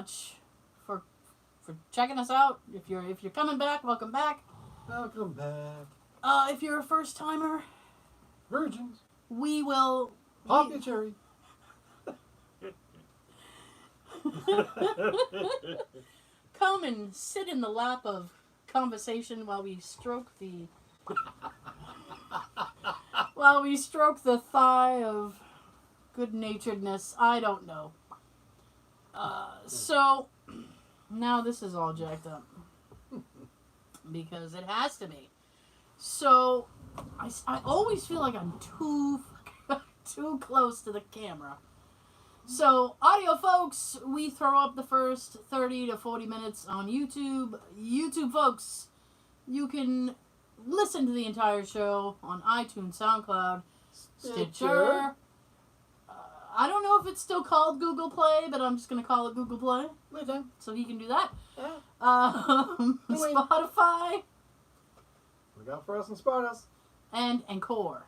much for checking us out. If you're coming back, welcome back. Welcome back. If you're a first timer, virgins, we will pop your cherry. Come and sit in the lap of conversation while we stroke the thigh of good-naturedness. I don't know. So now this is all jacked up because it has to be. So I always feel like I'm too close to the camera. So, audio folks, we throw up the first 30 to 40 minutes on YouTube. YouTube folks, you can listen to the entire show on iTunes, SoundCloud, Stitcher. I don't know if it's still called Google Play, but I'm just going to call it Google Play. Okay. So he can do that. Yeah. Spotify. Look out for us and spot us. And Encore.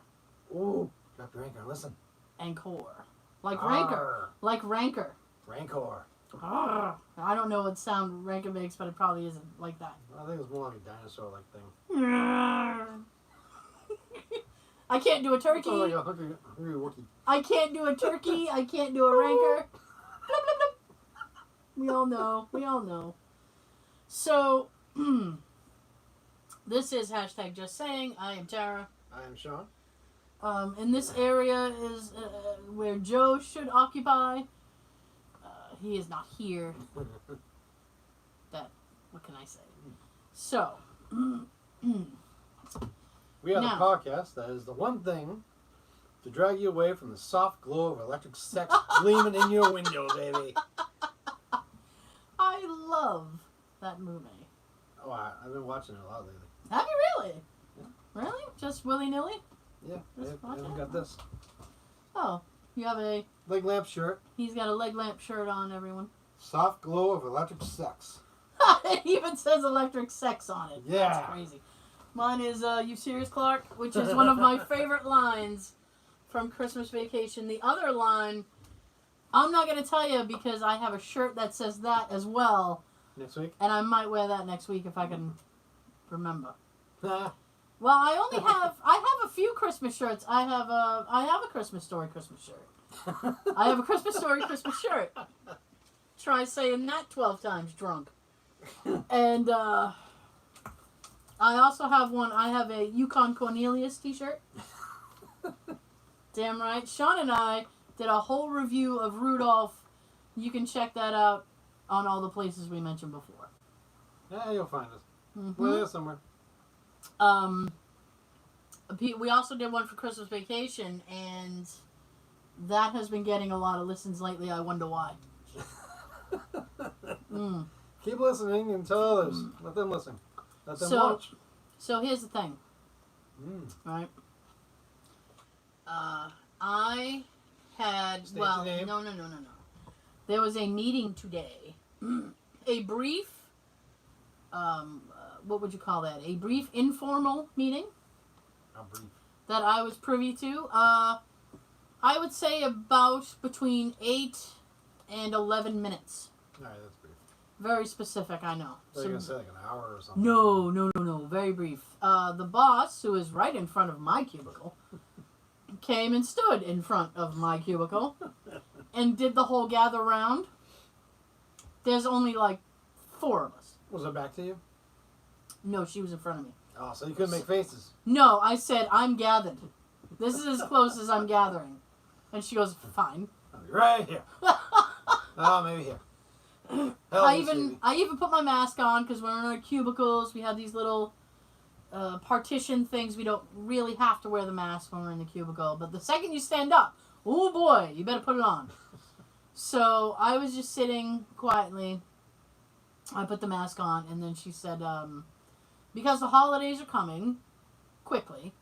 Ooh, drop your anchor. Listen. Encore. Like Rancor. Like Rancor. Rancor. I don't know what sound Rancor makes, but it probably isn't like that. I think it's more like a dinosaur-like thing. I can't do a turkey. Like a hungry Wookiee. I can't do a turkey. I can't do a Rancor. Blub, blub, blub. We all know. We all know. So, this is hashtag Just Saying. I am Tara. I am Sean. And this area is where Joe should occupy. He is not here. What can I say? So, we are now, the podcast that is the one thing to drag you away from the soft glow of electric sex gleaming in your window, baby. I love that movie. Oh, I've been watching it a lot lately. Have you really? Yeah. Really? Just willy-nilly? Yeah, I haven't got this. Oh, you have a... Leg lamp shirt. He's got a leg lamp shirt on, everyone. Soft glow of electric sex. It even says electric sex on it. Yeah. That's crazy. Mine is, You Serious, Clark? Which is one of my favorite lines from Christmas Vacation. The other line, I'm not going to tell you because I have a shirt that says that as well. Next week? And I might wear that next week if I can remember. Well, I only have a few Christmas shirts. I have a Christmas Story Christmas shirt. I have a Christmas Story Christmas shirt. Try saying that 12 times drunk. And I also have one. I have a Yukon Cornelius t-shirt. Damn right. Sean and I did a whole review of Rudolph. You can check that out on all the places we mentioned before. Yeah, you'll find us. Mm-hmm. We're there somewhere. We also did one for Christmas Vacation, and that has been getting a lot of listens lately. I wonder why. Keep listening and tell others. Let them listen. Let them watch. So here's the thing. Right? I had... State well, your name. no. There was a meeting today. A brief... what would you call that? A brief informal meeting. How brief? That I was privy to. I would say about between 8 and 11 minutes. Alright, that's brief. Very specific, I know. I was going to say like an hour or something. No. Very brief. The boss, who is right in front of my cubicle, came and stood in front of my cubicle and did the whole gather round. There's only like 4 of us. Was it back to you? No, she was in front of me. Oh, so you couldn't make faces. No, I said, I'm gathered. This is as close as I'm gathering. And she goes, fine. Right here. Oh, maybe here. I even put my mask on because we're in our cubicles. We have these little partition things. We don't really have to wear the mask when we're in the cubicle. But the second you stand up, oh boy, you better put it on. So I was just sitting quietly. I put the mask on, and then she said, because the holidays are coming quickly,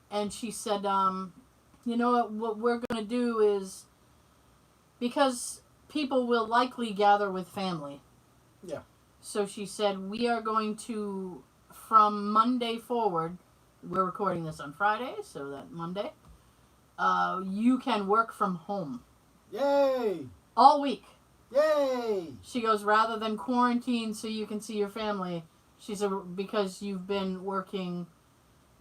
and she said, you know what we're going to do is, because people will likely gather with family. Yeah. So she said, we are going to, from Monday forward, we're recording this on Friday, so that Monday, you can work from home. Yay! All week. Yay! She goes, rather than quarantine so you can see your family, she said, because you've been working.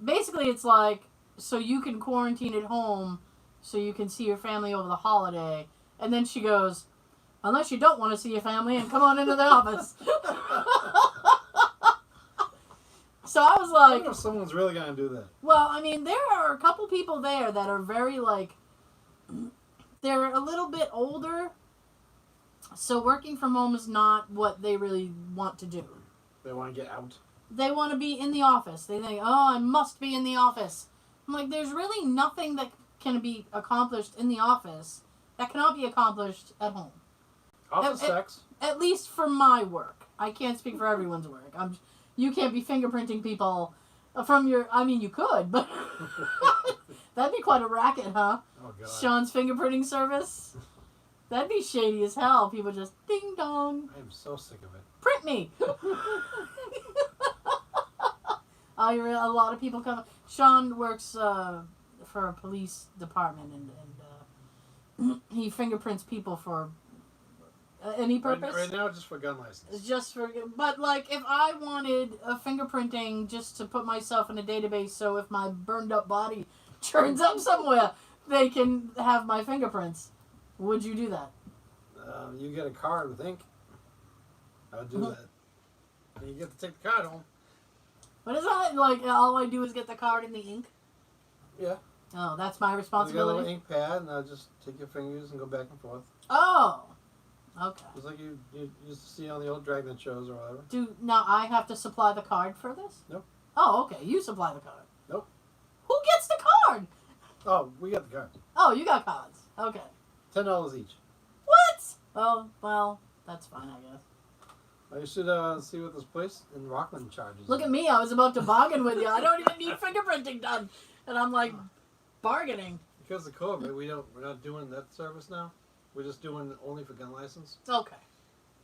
Basically, it's like, so you can quarantine at home so you can see your family over the holiday. And then she goes, unless you don't want to see your family, and come on into the office. So I was I like, wonder if someone's really going to do that. well, I mean, there are a couple people there that are very, like, they're a little bit older. So working from home is not what they really want to do. They want to get out. They want to be in the office. They think, oh, I must be in the office. I'm like, there's really nothing that can be accomplished in the office that cannot be accomplished at home. Office sex. At least for my work. I can't speak for everyone's work. You can't be fingerprinting people from your... I mean, you could, but... That'd be quite a racket, huh? Oh, God. Sean's fingerprinting service? That'd be shady as hell. People just ding dong. I am so sick of it. Print me! A lot of people come... Sean works for a police department, and he fingerprints people for... any purpose? Right now, just for gun license. Just for, but like, if I wanted a fingerprinting just to put myself in a database, so if my burned up body turns up somewhere, they can have my fingerprints. Would you do that? You get a card with ink. I would do that. And you get to take the card home. What is that? Like, all I do is get the card and the ink? Yeah. Oh, that's my You got a responsibility? little ink pad, and I'll just take your fingers and go back and forth. Oh! Okay. Just like you used to see on the old Dragnet shows or whatever. Now I have to supply the card for this? Nope. Oh, okay. You supply the card. Nope. Who gets the card? Oh, we got the card. Oh, you got cards. Okay. $10 each. What? Oh, well, that's fine, I guess. You should see what this place in Rockland charges. Look at me. I was about to bargain with you. I don't even need fingerprinting done. And I'm like, bargaining. Because of COVID, we're not doing that service now. We're just doing it only for gun license. Okay.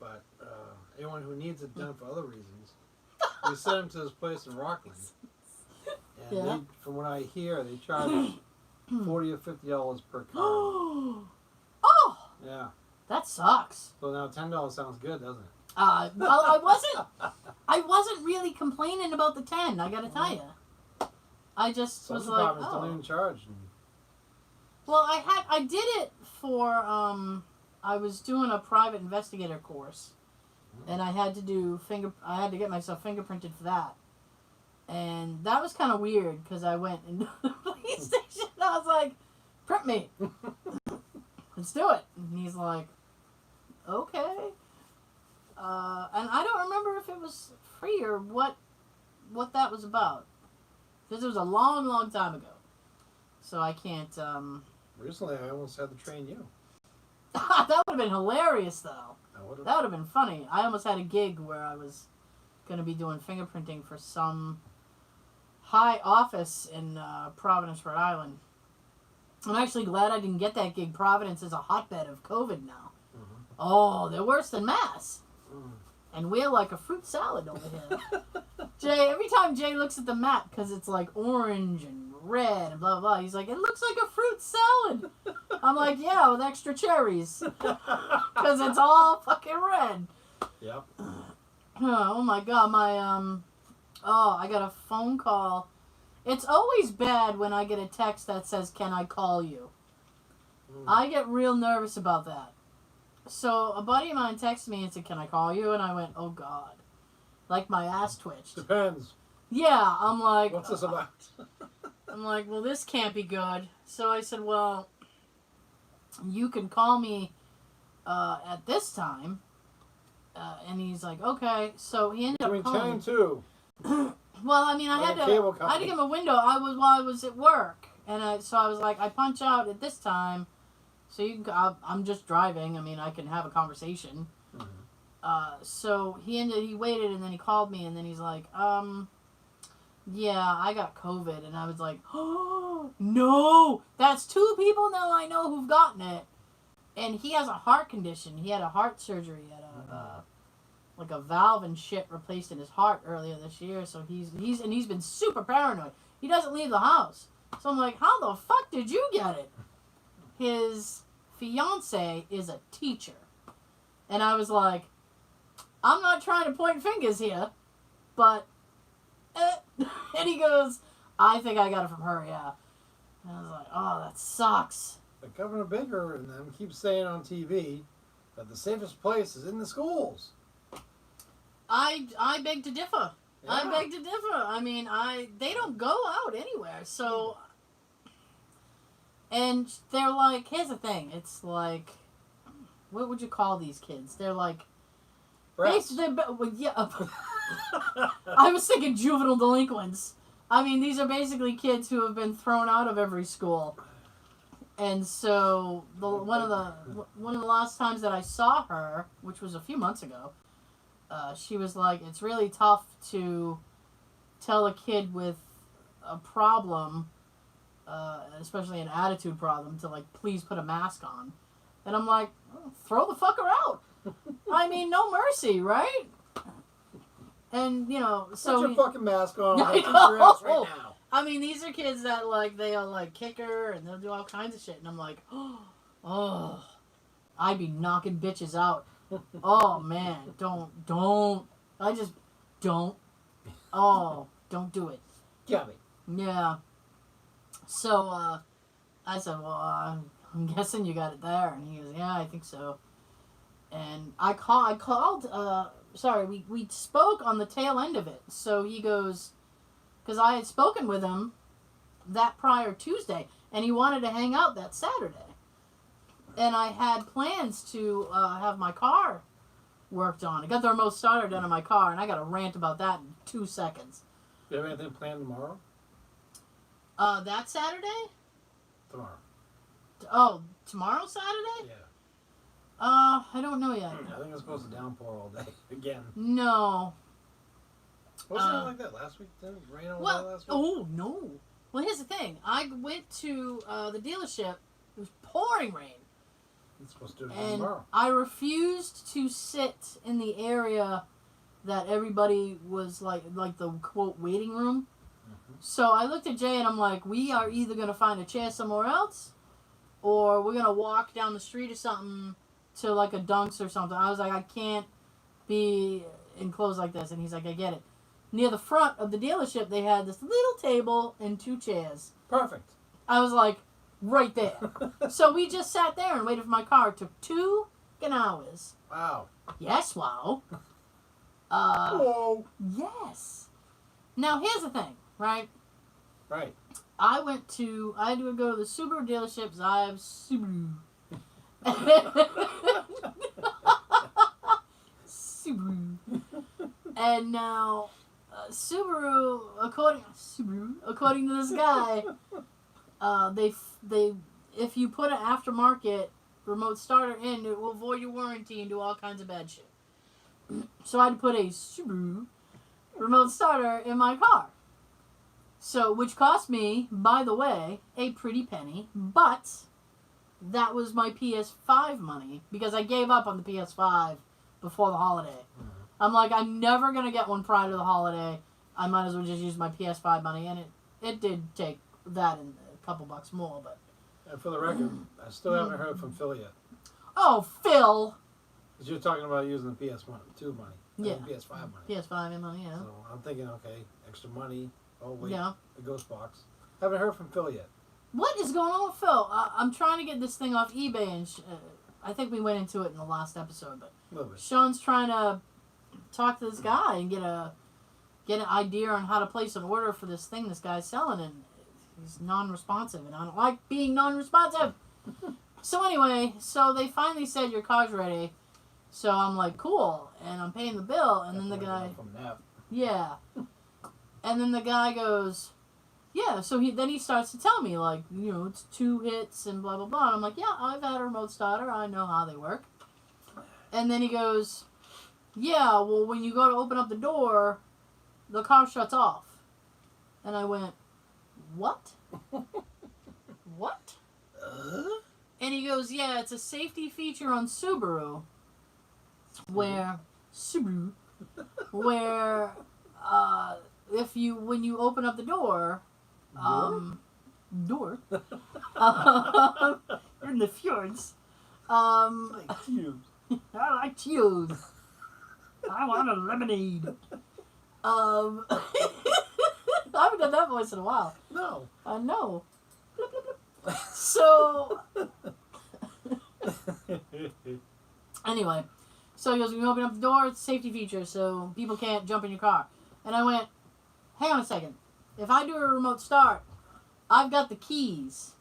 But anyone who needs it done for other reasons, we send them to this place in Rockland. And they, from what I hear, they charge $40 or $50 per card. Oh! Yeah. That sucks. So now $10 sounds good, doesn't it? Well, I wasn't really complaining about the 10, I gotta tell you. I just Some was like, departments don't even charge. Well, I did it for, I was doing a private investigator course. And I had to do I had to get myself fingerprinted for that. And that was kind of weird, because I went into the police station and I was like, print me. Let's do it. And he's like, okay. And I don't remember if it was free or what that was about. Because it was a long, long time ago. So I can't, Recently, I almost had to train you. That would have been hilarious, though. That would have been funny. I almost had a gig where I was going to be doing fingerprinting for some high office in Providence, Rhode Island. I'm actually glad I didn't get that gig. Providence is a hotbed of COVID now. Mm-hmm. Oh, they're worse than Mass. Mm. And we're like a fruit salad over here. Jay, every time Jay looks at the map, because it's like orange and red and blah, blah, blah, he's like, it looks like a fruit salad. I'm like, yeah, with extra cherries. Because it's all fucking red. Yep. Oh my God, I got a phone call. It's always bad when I get a text that says, can I call you? I get real nervous about that. So a buddy of mine texted me and said, can I call you? And I went, oh God. Like my ass twitched. Depends. Yeah, I'm like... What's this about? I'm like, well, this can't be good. So I said, well, you can call me at this time. And he's like, okay. So he ended up calling. 10 and 2. Well, I mean, I had to give him a window. While I was at work. And so I was like, I punch out at this time. So you can, I'm just driving. I mean, I can have a conversation. Mm-hmm. So he waited, and then he called me, and then he's like, yeah, I got COVID. And I was like, oh, no. That's 2 people now I know who've gotten it. And he has a heart condition. He had a heart surgery at like a valve and shit replaced in his heart earlier this year. So he's been super paranoid. He doesn't leave the house. So I'm like, how the fuck did you get it? His fiance is a teacher. And I was like, I'm not trying to point fingers here, but... And he goes, I think I got it from her, yeah. And I was like, oh, that sucks. But Governor Baker and them keep saying on TV that the safest place is in the schools. I beg to differ. Yeah. I beg to differ. I mean, they don't go out anywhere, so... And they're like, here's the thing, it's like, what would you call these kids? They're like... Brats. Well, yeah. I was thinking juvenile delinquents. I mean, these are basically kids who have been thrown out of every school. And so one of the last times that I saw her, which was a few months ago, she was like, it's really tough to tell a kid with a problem, especially an attitude problem, to like, please put a mask on. And I'm like, oh, throw the fucker out. I mean, no mercy, right? And, you know, so... Put your fucking mask on. I I'll kick your ass right now. I mean, these are kids that, like, they'll, like, kick her and they'll do all kinds of shit. And I'm like, oh, I'd be knocking bitches out. Oh, man, don't. I just don't. Oh, don't do it. Got it. Yeah. So, I said, well, I'm guessing you got it there. And he goes, yeah, I think so. And I called, sorry, we spoke on the tail end of it. So he goes, because I had spoken with him that prior Tuesday, and he wanted to hang out that Saturday. And I had plans to have my car worked on. I got the remote starter done on my car, and I got a rant about that in 2 seconds. Do you have anything planned tomorrow? That Saturday? Tomorrow. Oh, tomorrow Saturday? Yeah. I don't know yet. I think it's supposed to downpour all day again. No. Wasn't it like that last week? Didn't it rain all day last week? Oh, no. Well, here's the thing. I went to the dealership. It was pouring rain. It's supposed to do it And tomorrow. I refused to sit in the area that everybody was like the, quote, waiting room. Mm-hmm. So I looked at Jay and I'm like, we are either going to find a chair somewhere else or we're going to walk down the street or something to like a Dunks or something. I was like, I can't be enclosed like this. And he's like, I get it. Near the front of the dealership, they had this little table and 2 chairs. Perfect. I was like, right there. So we just sat there and waited for my car. It took 2 hours. Wow. Yes, wow. Whoa. Yes. Now, here's the thing, right? Right. I had to go to the Subaru dealerships. I have Subaru. Subaru. And now, Subaru, according to this guy, they if you put an aftermarket remote starter in, it will void your warranty and do all kinds of bad shit. So I had to put a Subaru remote starter in my car. So, which cost me, by the way, a pretty penny, but that was my PS5 money because I gave up on the PS5 before the holiday. Mm-hmm. I'm like, I'm never going to get one prior to the holiday. I might as well just use my PS5 money, and it did take that and a couple bucks more, but... And for the record, I still haven't heard from Phil yet. Oh, Phil! Because you're talking about using the PS2 money. Yeah. PS5 money. PS5 money, yeah. So I'm thinking, okay, extra money. Oh, wait, yeah. The ghost box. Haven't heard from Phil yet. What is going on with Phil? I'm trying to get this thing off eBay, and I think we went into it in the last episode, but Sean's trying to talk to this guy and get an idea on how to place an order for this thing this guy's selling, and he's non-responsive, and I don't like being non-responsive. So anyway, so they finally said your car's ready. So I'm like, cool, and I'm paying the bill, and then the guy, yeah, and then the guy goes, yeah. So he starts to tell me like, you know, it's 2 hits and blah blah blah. And I'm like, yeah, I've had a remote starter, I know how they work. And then he goes, yeah, well, when you go to open up the door, the car shuts off. And I went, what? What? And he goes, yeah, it's a safety feature on Subaru. Where when you open up the door, you're in the fjords, I like Cheetos. I want a lemonade. I haven't done that voice in a while. No. I know. Blip, blip, blip. So, anyway, so he goes, "We open up the door, it's a safety feature, so people can't jump in your car." And I went, "Hang on a second. If I do a remote start, I've got the keys."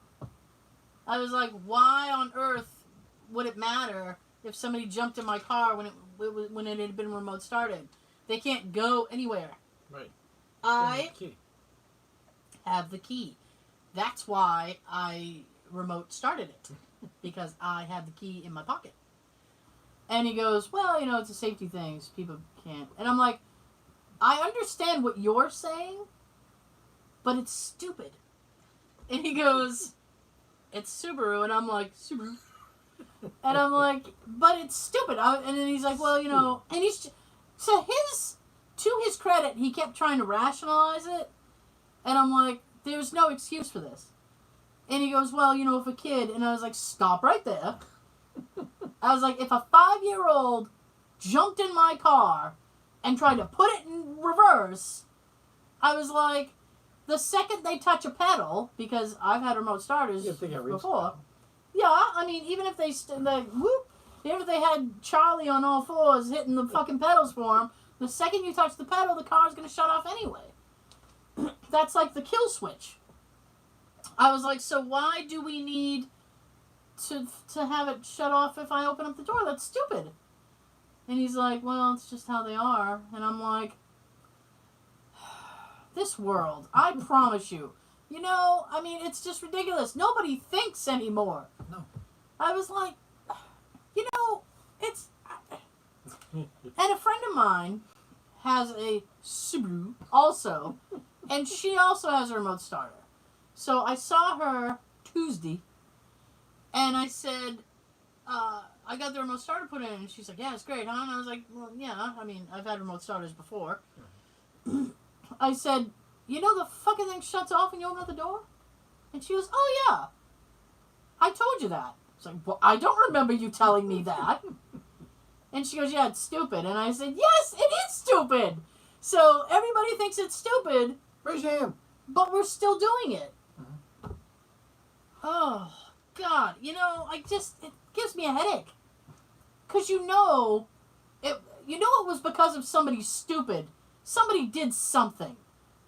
I was like, "Why on earth would it matter if somebody jumped in my car when it had been remote started? They can't go anywhere." Right. I have the key. That's why I remote started it, because I had the key in my pocket. And he goes, "Well, it's a safety thing, so people can't." And I'm like, I understand what you're saying, but it's stupid. And he goes, "It's Subaru." And I'm like, "Subaru?" And I'm like, "But it's stupid." And then he's like, "Well, and he's, to his credit, he kept trying to rationalize it. And I'm like, "There's no excuse for this." And he goes, "Well, if a kid," and I was like, "Stop right there." I was like, if a 5-year-old jumped in my car and tried to put it in reverse, I was like, the second they touch a pedal, because I've had remote starters before. Yeah, I mean, even if they even if they had Charlie on all fours hitting the fucking pedals for him, the second you touch the pedal, the car's going to shut off anyway. That's like the kill switch. I was like, so why do we need to have it shut off if I open up the door? That's stupid. And he's like, "Well, it's just how they are." And I'm like, this world, I promise you. I mean, it's just ridiculous. Nobody thinks anymore. No. I was like, it's... And a friend of mine has a Subaru also, and she also has a remote starter. So I saw her Tuesday, and I said, I got the remote starter put in, and she's like, "Yeah, it's great, huh?" And I was like, "Well, yeah, I mean, I've had remote starters before." I said, "The fucking thing shuts off when you open up the door?" And she goes, "Oh, yeah. I told you that." I was like, "Well, I don't remember you telling me that." And she goes, "Yeah, it's stupid." And I said, "Yes, it is stupid. So everybody thinks it's stupid. Raise your hand. But we're still doing it." Mm-hmm. Oh, God. It gives me a headache. Because it was because of somebody stupid. Somebody did something.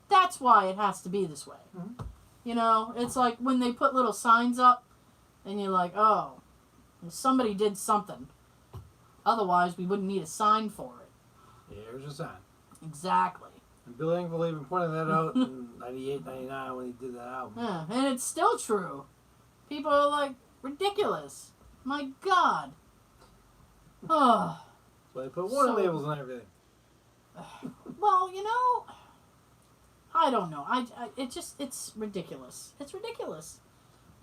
That's why it has to be this way. Mm-hmm. It's like when they put little signs up, and you're like, oh, somebody did something. Otherwise, we wouldn't need a sign for it. Yeah, here's a sign. Exactly. And Billy Engvall even pointed that out in 98, 99 when he did that album. Yeah, and it's still true. People are like, ridiculous. My God. Oh. So they put warning labels on everything. Well, I don't know. It's ridiculous. It's ridiculous.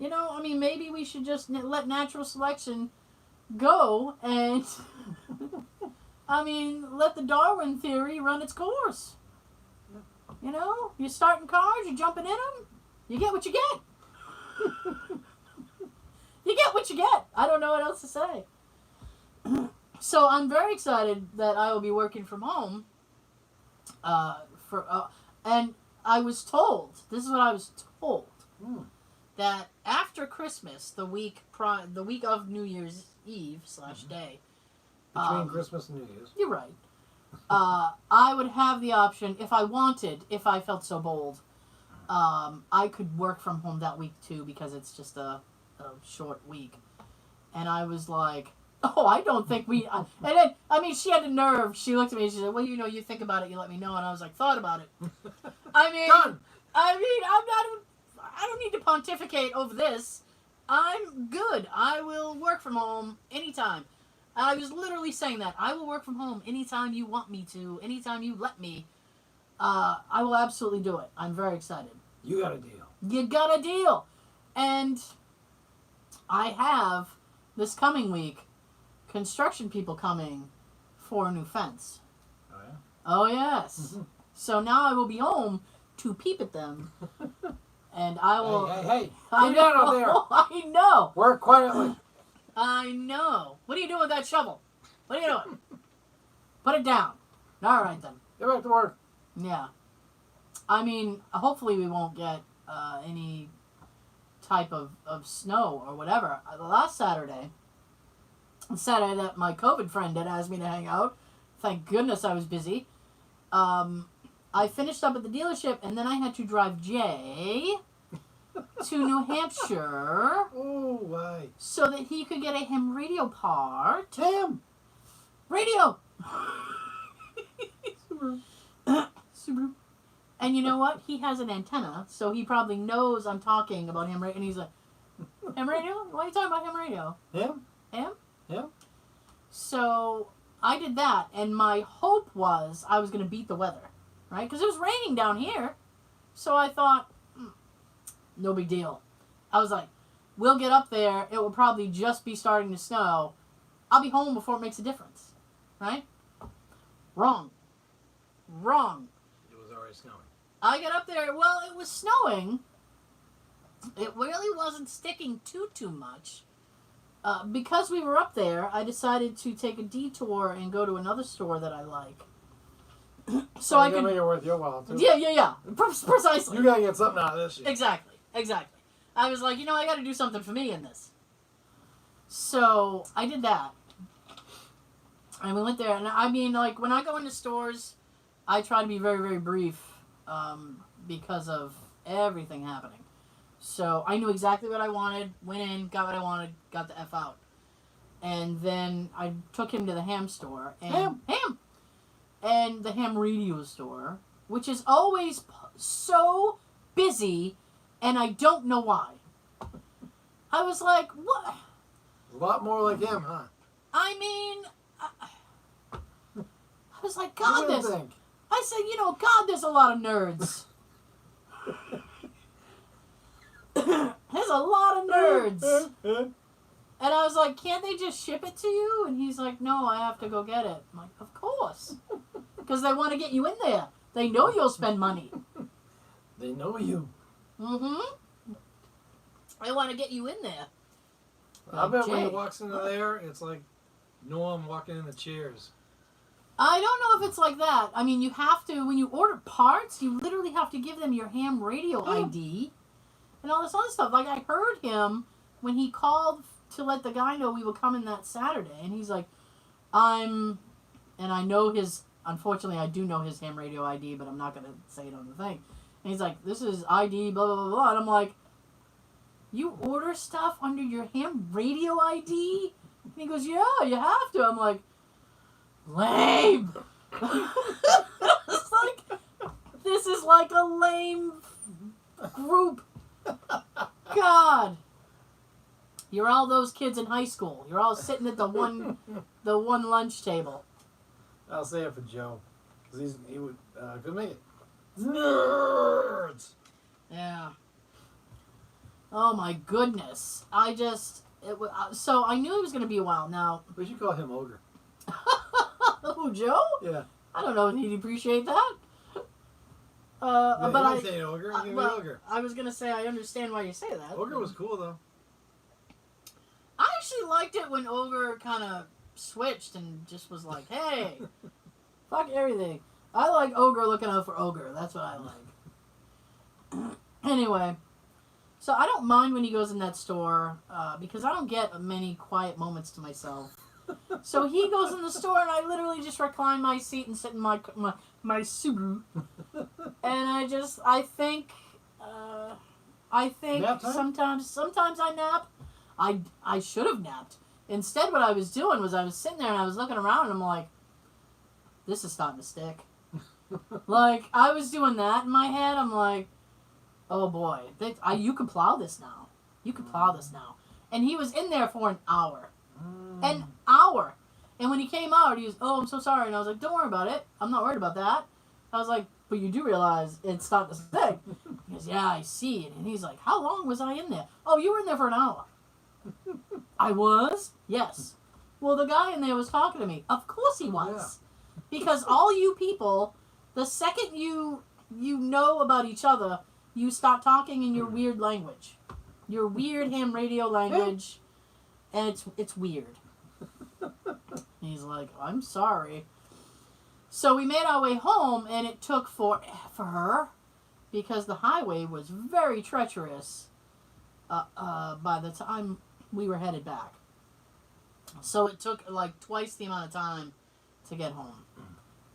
I mean, maybe we should just let natural selection go and, I mean, let the Darwin theory run its course. You're starting cars, you're jumping in them, you get what you get. You get what you get. I don't know what else to say. So I'm very excited that I will be working from home. And I was told, this is what I was told, that after Christmas, the week of New Year's Eve / day, between Christmas and New Year's, you're right. I would have the option, if I wanted, if I felt so bold, I could work from home that week too, because it's just a short week. And I was like, oh, I don't think we... and then, I mean, she had the nerve. She looked at me and she said, well, you think about it, you let me know. And I was like, thought about it. I mean, done. I don't need to pontificate over this. I'm good. I will work from home anytime. I was literally saying that. I will work from home anytime you want me to, anytime you let me. I will absolutely do it. I'm very excited. You got a deal. You got a deal. And I have, this coming week, construction people coming for a new fence. Oh, yeah? Oh, yes. Mm-hmm. So now I will be home to peep at them. And I will... Hey. Get down out there. I know. Work quietly. I know. What are you doing with that shovel? What are you doing? Put it down. All right, then. Get back to work. Yeah. I mean, hopefully we won't get any type of snow or whatever. The last Saturday that my COVID friend had asked me to hang out, thank goodness I was busy, I finished up at the dealership, and then I had to drive Jay to New Hampshire. Oh, why? So that he could get a ham radio part. Ham! Radio! Subaru. Subaru. And you know what? He has an antenna, so he probably knows I'm talking about ham radio. And he's like, ham radio? Why are you talking about ham radio? Ham? Ham? Yeah. So I did that, and my hope was I was going to beat the weather, right? Because it was raining down here. So I thought, no big deal. I was like, we'll get up there. It will probably just be starting to snow. I'll be home before it makes a difference, right? Wrong. It was already snowing. I get up there. Well, it was snowing. It really wasn't sticking too much. Because we were up there, I decided to take a detour and go to another store that I like. So I could make it worth your while too. Yeah. Precisely. You gotta get something out of this shit. Exactly. I was like, I got to do something for me in this. So I did that, and we went there. And I mean, like, when I go into stores, I try to be very, very brief, because of everything happening. So I knew exactly what I wanted, went in, got what I wanted, got the F out. And then I took him to the ham store. And ham! And the ham radio store, which is always so busy, and I don't know why. I was like, what? A lot more like him, huh? I mean, I was like, God, I said, God, there's a lot of nerds. There's a lot of nerds. And I was like, can't they just ship it to you? And he's like, no, I have to go get it. I'm like, of course. Because they want to get you in there. They know you'll spend money. They know you. Mm-hmm. They want to get you in there. I bet when he walks into there, it's like Norm walking in the chairs. I don't know if it's like that. I mean, you have to, when you order parts, you literally have to give them your ham radio ID and all this other stuff. Like, I heard him when he called to let the guy know we were coming that Saturday, and he's like, and I know unfortunately, I do know his ham radio ID, but I'm not going to say it on the thing. And he's like, this is ID, blah, blah, blah, blah. And I'm like, you order stuff under your ham radio ID? And he goes, yeah, you have to. I'm like, lame. It's like, this is like a lame group. God. You're all those kids in high school. You're all sitting at the one lunch table. I'll say it for Joe, because he would could make it. Nerds. Yeah. Oh my goodness. So I knew it was going to be a while. Now We should call him Ogre. Who, Joe? Yeah. I don't know if he'd appreciate that. Yeah, but he say Ogre. He well, Ogre. I was going to say I understand why you say that. Ogre was cool though. I actually liked it when Ogre kind of switched and just was like, hey, fuck everything. I like Ogre looking out for Ogre. That's what I like. Anyway, so I don't mind when he goes in that store because I don't get many quiet moments to myself. So he goes in the store and I literally just recline my seat and sit in my Subaru. And I think sometimes I nap. I should have napped. Instead, what I was doing was I was sitting there and I was looking around and I'm like, this is starting to stick. Like, I was doing that in my head. I'm like, oh boy, you can plow this now. You can plow this now. And he was in there for an hour. An hour. And when he came out, he was, oh, I'm so sorry. And I was like, don't worry about it. I'm not worried about that. I was like, but you do realize it's starting to stick. He goes, yeah, I see it. And he's like, how long was I in there? Oh, you were in there for an hour. I was? Yes. Well, the guy in there was talking to me. Of course he was. Yeah. Because all you people, the second you know about each other, you start talking in your weird language. Your weird ham radio language. And it's weird. And he's like, I'm sorry. So we made our way home, and it took forever because the highway was very treacherous by the time we were headed back. So it took like twice the amount of time to get home.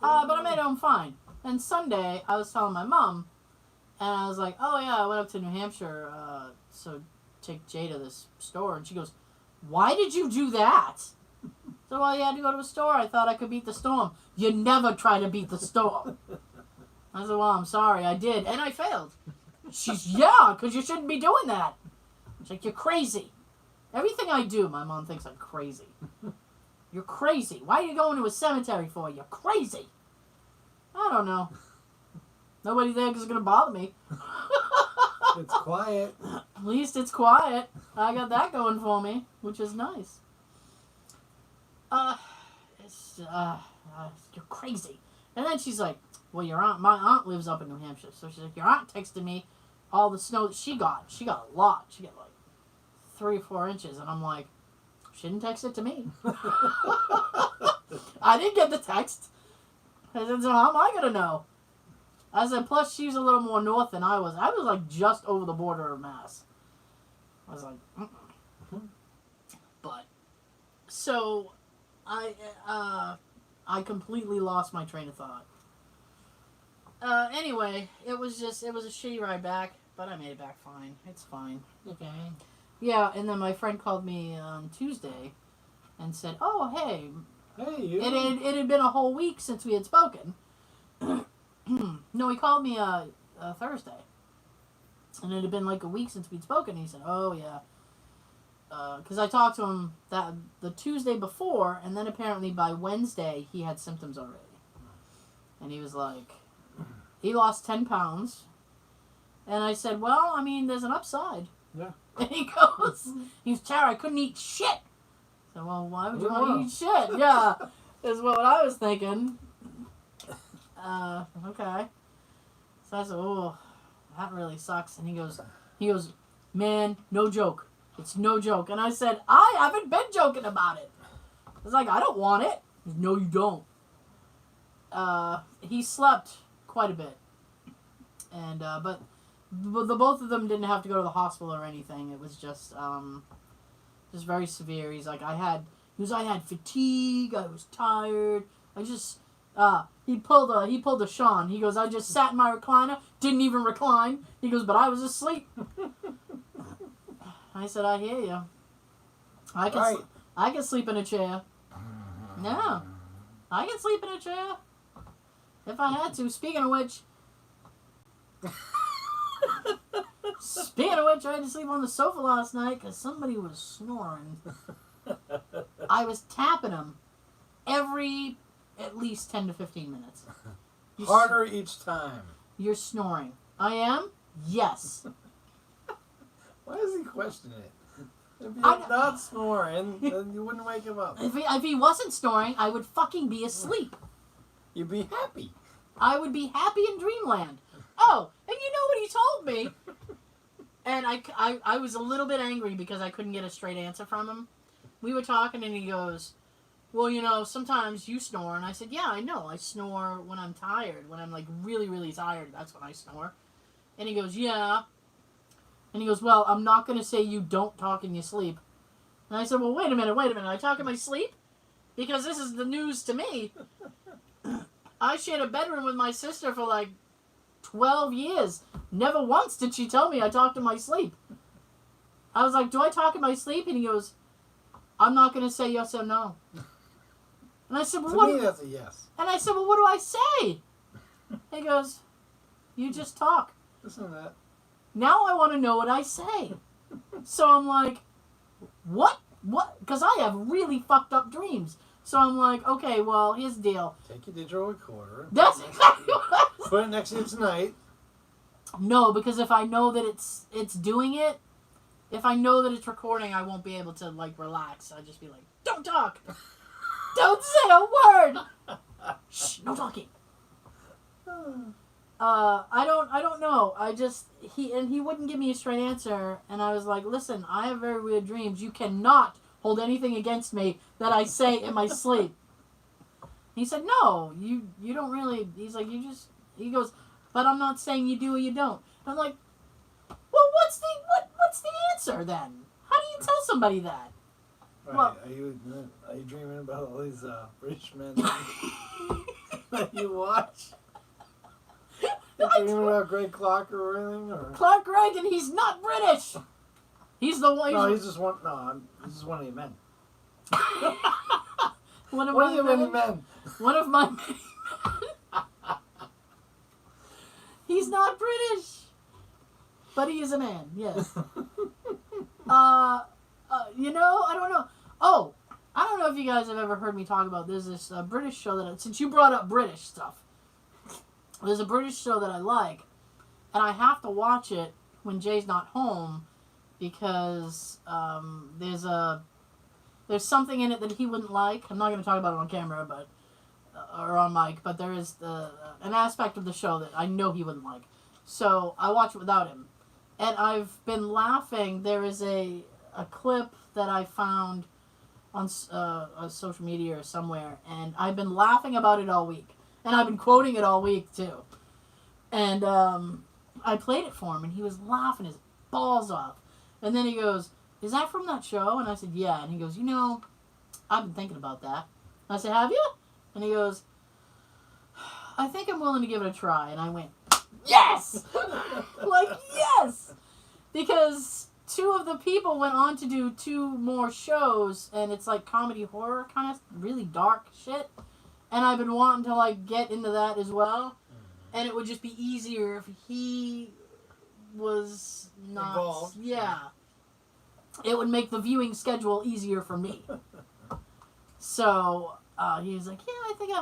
But I made it home fine. And Sunday, I was telling my mom, and I was like, oh yeah, I went up to New Hampshire, so take Jay to this store. And she goes, why did you do that? So, well, you had to go to a store. I thought I could beat the storm. You never try to beat the storm. I said, well, I'm sorry, I did. And I failed. She's, yeah, because you shouldn't be doing that. She's like, you're crazy. Everything I do, my mom thinks I'm crazy. You're crazy. Why are you going to a cemetery for? You're crazy. I don't know. Nobody there is going to bother me. It's quiet. At least it's quiet. I got that going for me, which is nice. You're crazy. And then she's like, well, my aunt lives up in New Hampshire. So she's like, your aunt texted me all the snow that she got. She got a lot. She got like 3 or 4 inches. And I'm like, she didn't text it to me. I didn't get the text. I said, so how am I going to know? I said, plus she's a little more north than I was. I was like just over the border of Mass. I was like, But, so, I completely lost my train of thought. Anyway, it was a shitty ride back, but I made it back fine. It's fine. Okay. Yeah, and then my friend called me on Tuesday and said, oh, hey. Hey, you. It had been a whole week since we had spoken. No, he called me Thursday. And it had been like a week since we'd spoken. He said, oh, yeah. Because I talked to him the Tuesday before, and then apparently by Wednesday he had symptoms already. And he was like, he lost 10 pounds. And I said, well, I mean, there's an upside. Yeah. And he goes, Tara, I couldn't eat shit. So, well, why would you want to eat shit? Yeah, is what I was thinking. Okay. So I said, oh, that really sucks. And he goes, man, no joke. It's no joke. And I said, I haven't been joking about it. I was like, I don't want it. He goes, no, you don't. He slept quite a bit. And, but the both of them didn't have to go to the hospital or anything. It was just very severe. He's like, I had fatigue. I was tired. He pulled a Sean. He goes, I just sat in my recliner, didn't even recline. He goes, but I was asleep. I said, I hear you. I can sleep in a chair. Yeah, I can sleep in a chair if I had to. Speaking of which, I had to sleep on the sofa last night because somebody was snoring. I was tapping him at least 10 to 15 minutes. Harder each time. You're snoring. I am? Yes. Why does he question it? If you're not snoring, then you wouldn't wake him up. If he wasn't snoring, I would fucking be asleep. You'd be happy. I would be happy in dreamland. Oh, and you know what he told me? And I was a little bit angry because I couldn't get a straight answer from him. We were talking and he goes, well, you know, sometimes you snore. And I said, yeah, I know. I snore when I'm tired. When I'm, like, really, really tired, that's when I snore. And he goes, yeah. And he goes, well, I'm not going to say you don't talk in your sleep. And I said, well, wait a minute. I talk in my sleep? Because this is the news to me. I shared a bedroom with my sister for, like, 12 years. Never once did she tell me I talked in my sleep. I was like, do I talk in my sleep? And he goes, I'm not going to say yes or no. And I said, well, to me, that's a yes. And I said, well, what do I say? He goes, you just talk. Listen to that. Now I want to know what I say. So I'm like, what? Because I have really fucked up dreams. So I'm like, okay, well, here's the deal. Take your digital recorder. That's exactly what Put it next to you tonight. No, because if I know that it's doing it, if I know that it's recording, I won't be able to, like, relax. I'll just be like, don't talk. Don't say a word. Shh, no talking. I don't know. He wouldn't give me a straight answer, and I was like, listen, I have very weird dreams. You cannot hold anything against me that I say in my sleep. He said, no, you don't really. He's like, he goes, but I'm not saying you do or you don't. I'm like, well, what's the answer then? How do you tell somebody that? Right. Well, are you dreaming about all these rich men that you watch? You dreaming about Greg Clark or anything? Or? Clark Gregg, and he's not British. He's the one. No, he's just one. No, he's just one of your men. One of your many men. One of my many men. He's not British, but he is a man. Yes. I don't know. Oh, I don't know if you guys have ever heard me talk about. There's this British show since you brought up British stuff, there's a British show that I like, and I have to watch it when Jay's not home because there's something in it that he wouldn't like. I'm not going to talk about it on camera, but or on mic, but there is an aspect of the show that I know he wouldn't like. So I watch it without him, and I've been laughing. There is a clip that I found on social media or somewhere, and I've been laughing about it all week. And I've been quoting it all week, too. And I played it for him, and he was laughing his balls off. And then he goes, is that from that show? And I said, yeah. And he goes, I've been thinking about that. And I said, have you? And he goes, I think I'm willing to give it a try. And I went, yes! Like, yes! Because 2 of the people went on to do 2 more shows, and it's like comedy horror kind of really dark shit. And I've been wanting to like get into that as well. And it would just be easier if he was not involved. Yeah. It would make the viewing schedule easier for me. So he was like, yeah, I think I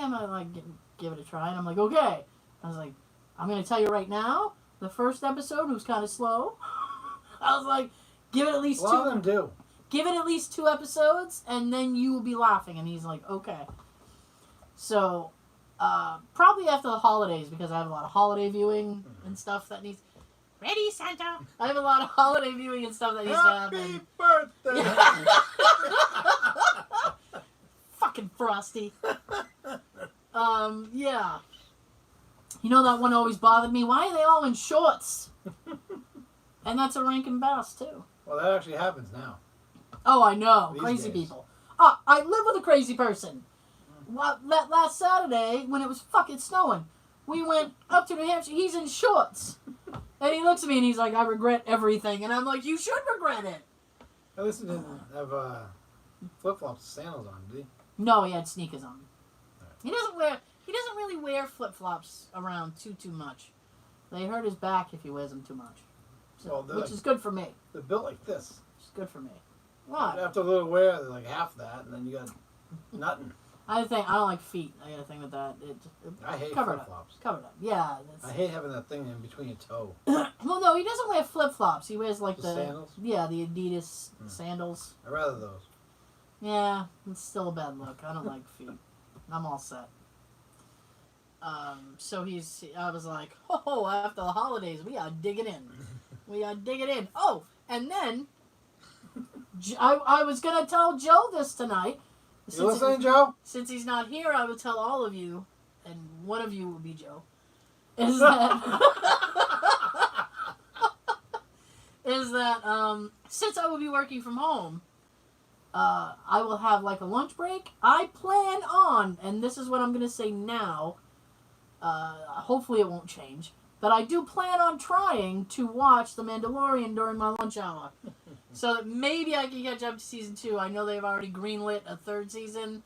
might like give it a try. And I'm like, okay. I was like, I'm gonna tell you right now, the first episode was kind of slow. I was like, give it at least 2. A lot of them do. Give it at least 2 episodes, and then you will be laughing. And he's like, okay. So, probably after the holidays, because I have a lot of holiday viewing and stuff that needs... Ready, Santa? I have a lot of holiday viewing and stuff that needs to happen. Happy birthday! Fucking Frosty. Yeah. You know that one always bothered me? Why are they all in shorts? And that's a Rankin Bass, too. Well, that actually happens now. Oh, I know. These Crazy days. people. I live with a crazy person. That last Saturday, when it was fucking snowing, we went up to New Hampshire. He's in shorts. And he looks at me and he's like, I regret everything. And I'm like, you should regret it. At least he didn't have flip-flops, sandals on, did he? No, he had sneakers on. He doesn't really wear flip-flops around too much. They hurt his back if he wears them too much. So, which is good for me. They're built like this. It's good for me. What? After a little wear, they're like half that, and then you got nothing. I don't like feet. I got a thing with that. I hate cover flip-flops. Cover it up. Yeah. I hate having that thing in between your toe. Well, no, he doesn't wear flip-flops. He wears like the sandals? Yeah, the Adidas sandals. I'd rather those. Yeah, it's still a bad look. I don't like feet. I'm all set. So I was like, oh, after the holidays, we are digging in. We are digging in. Oh, and then I was going to tell Joe this tonight. You listening, Joe? Since he's not here, I will tell all of you, and one of you will be Joe, is that since I will be working from home, I will have like a lunch break. I plan on, and this is what I'm going to say now, hopefully it won't change, but I do plan on trying to watch The Mandalorian during my lunch hour. So that maybe I can catch up to season 2. I know they've already greenlit a 3rd season.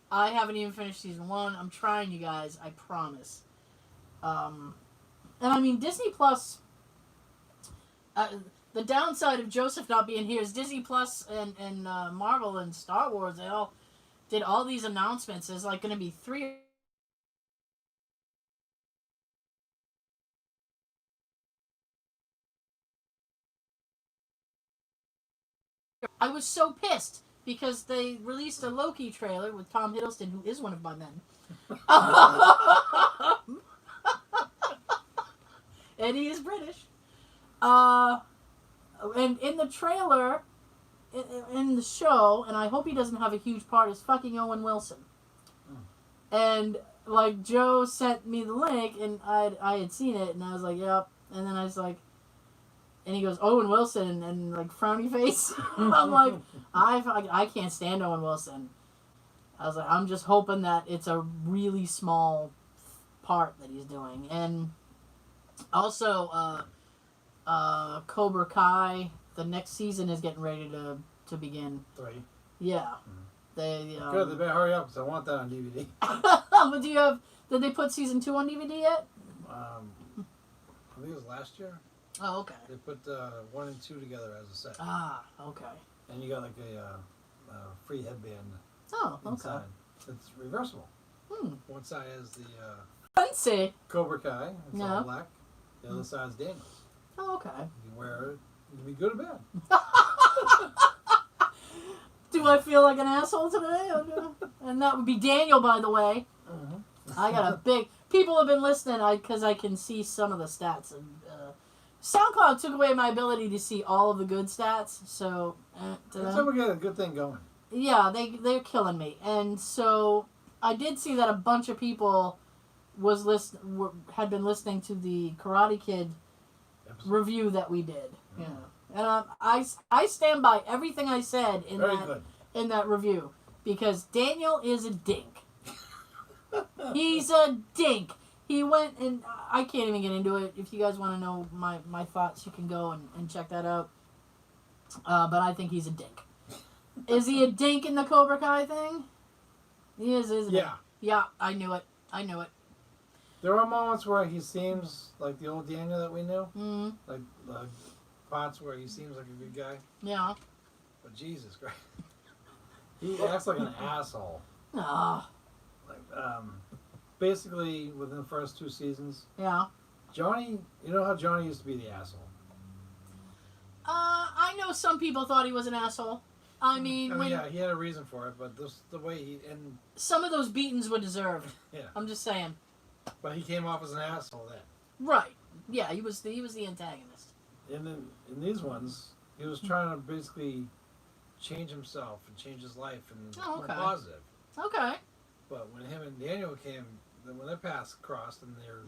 I haven't even finished season 1. I'm trying, you guys. I promise. And I mean, Disney Plus... the downside of Joseph not being here is Disney Plus and Marvel and Star Wars, they all did all these announcements. There's like going to be 3... I was so pissed because they released a Loki trailer with Tom Hiddleston, who is one of my men. And he is British. And in the trailer, in the show, and I hope he doesn't have a huge part, is fucking Owen Wilson. And like Joe sent me the link, and I had seen it, and I was like, yep. And then I was like, and he goes, Owen Wilson, and like frowny face. I'm like, I can't stand Owen Wilson. I was like, I'm just hoping that it's a really small part that he's doing. And also, Cobra Kai, the next season is getting ready to begin. 3. Yeah. They Good, they better hurry up because I want that on DVD. But did they put season 2 on DVD yet? I think it was last year. Oh, okay. They put 1 and 2 together as a set. Ah, okay. And you got like a free headband Oh, okay. inside. It's reversible. One side is the Fancy. Cobra Kai. It's all Yeah. black. The other side's Daniels. Oh, okay. You can wear it. You can be good or bad. Do I feel like an asshole today? And that would be Daniel, by the way. I got a big... People have been listening because I can see some of the stats. And SoundCloud took away my ability to see all of the good stats. So, That's how we get a good thing going. yeah, they're killing me. And so I did see that a bunch of people had been listening to the Karate Kid review that we did. Yeah. And I stand by everything I said in that review, because Daniel is a dink. He's a dink. He went, and I can't even get into it. If you guys want to know my thoughts, you can go and check that out. But I think he's a dink. Is he a dink in the Cobra Kai thing? He is, isn't he? Yeah, I knew it. There are moments where he seems like the old Daniel that we knew. Mm-hmm. Like parts where he seems like a good guy. Yeah. But Jesus Christ. He acts like an asshole. Ah. Like, basically, within the first 2 seasons. Yeah. Johnny, you know how Johnny used to be the asshole? I know some people thought he was an asshole. I mean, yeah, he had a reason for it, but the way he... and some of those beatings were deserved. Yeah. I'm just saying. But he came off as an asshole then. Right. Yeah, he was the antagonist. And then in these ones, he was trying to basically change himself and change his life and be more positive. Okay. But when him and Daniel came, when their paths crossed and they're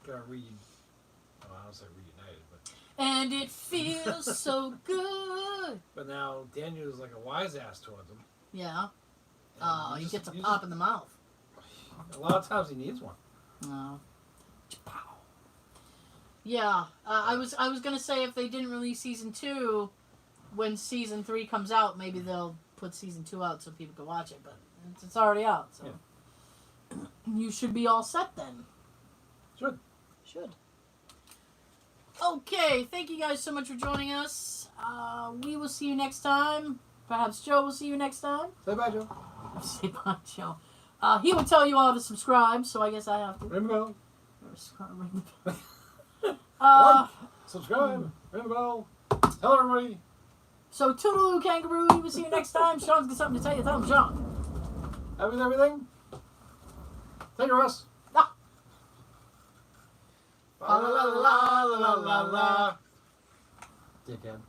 got I don't say reunited, but... And it feels so good. But now Daniel's like a wise ass towards him. Yeah. He gets a pop in the mouth. A lot of times he needs one. No. Yeah. I was gonna say if they didn't release season 2, when season 3 comes out, maybe they'll put season 2 out so people can watch it. But it's already out, so you should be all set then. Should. Okay, thank you guys so much for joining us. We will see you next time. Perhaps Joe will see you next time. Say bye, Joe. Say bye, Joe. He will tell you all to subscribe, so I guess I have to. Ring the bell. Like, subscribe, ring the bell. Tell everybody. So, toodaloo, kangaroo. We will see you next time. Sean's got something to tell you. Tell him, Sean. Everything? Take your rest. La la la la la la la. Dickhead.